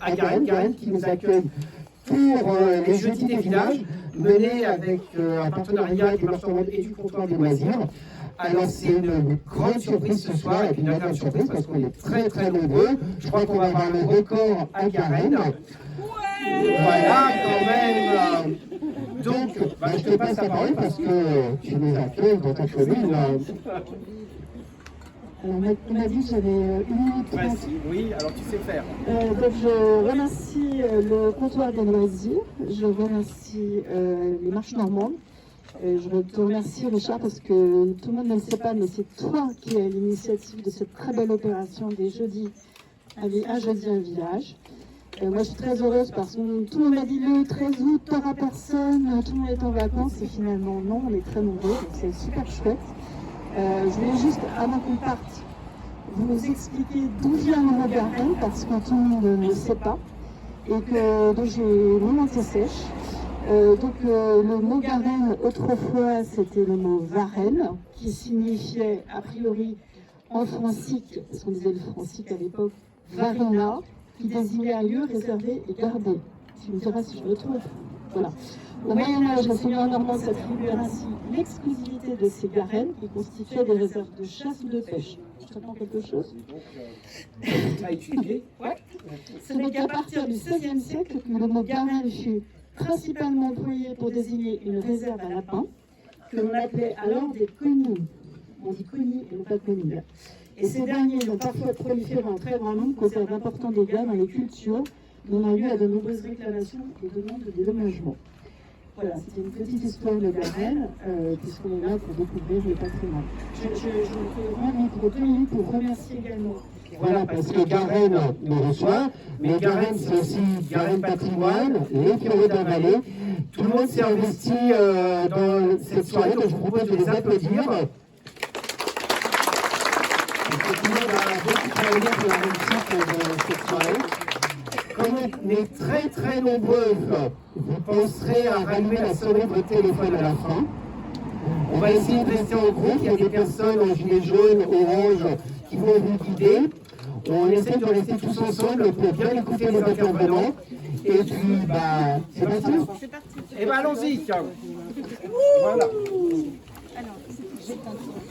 À Garenne qui nous accueille pour les jeudis des villages, menés avec un partenariat du Marchand et du comptoir des loisirs. Alors c'est une grande surprise ce soir, et puis une agréable surprise parce qu'on est très très nombreux. Je crois qu'on va avoir le record à Garenne. Voilà, quand même. Donc, je te passe la parole parce que tu nous accueilles dans ta commune. Alors, on m'a dit que j'avais 1 minute 30. Oui, alors tu sais faire. Donc je remercie le comptoir des loisirs, je remercie les marches normandes. Je te remercie Richard parce que tout le monde ne le sait pas, mais c'est toi qui as l'initiative de cette très belle opération des jeudis, un jeudi un village. Moi je suis très heureuse parce que tout le monde m'a dit le 13 août, t'auras personne, tout le monde est en vacances et finalement non, on est très nombreux, donc c'est super chouette. Je voulais juste, avant qu'on parte, vous expliquer d'où vient le mot Garenne, parce que tout le monde ne le sait pas, et que donc j'ai mon menté sèche. Le mot Garenne, autrefois, c'était le mot Varenne, qui signifiait, a priori, en francique, parce qu'on disait le francique à l'époque, Varina, qui désignait un lieu réservé et gardé. Tu me diras si je le trouve. Voilà. Au Moyen-Âge, le seigneur normand s'attribuait ainsi l'exclusivité de ces garennes qui constituaient des réserves de chasse ou de pêche. Je t'apprends quelque chose? À étudier. Ouais. Ce n'est qu'à partir du XVIe siècle que le mot garenne fut principalement employé pour désigner une réserve à lapins, que l'on appelait alors des conilles. On dit conilles et non pas conilles. Et ces derniers ont parfois proliféré en très grand nombre, causant d'importants dégâts dans les cultures, donnant lieu à de nombreuses réclamations et demandes de dédommagement. Voilà, c'était une petite histoire de Garenne, puisqu'on est là pour découvrir le patrimoine. Je vous rends micro 2 minutes pour remercier également. Voilà, parce que Garenne nous reçoit, mais Garenne c'est aussi Garenne Patrimoine, les Piorets de la Vallée. Tout le monde s'est investi dans cette soirée, donc je vous propose de les applaudir. Parce que tout le monde a beaucoup travaillé pour la réussite de cette soirée. Comme on est très très nombreux, vous penserez à rallumer la sonnette de votre téléphone à la fin. On va essayer de rester en groupe, il y a des personnes en gilet jaune, orange, qui vont vous guider. On essaie de rester tous ensemble pour bien écouter les intervenants. Et puis, c'est parti. C'est parti. Et allons-y. Voilà. Alors,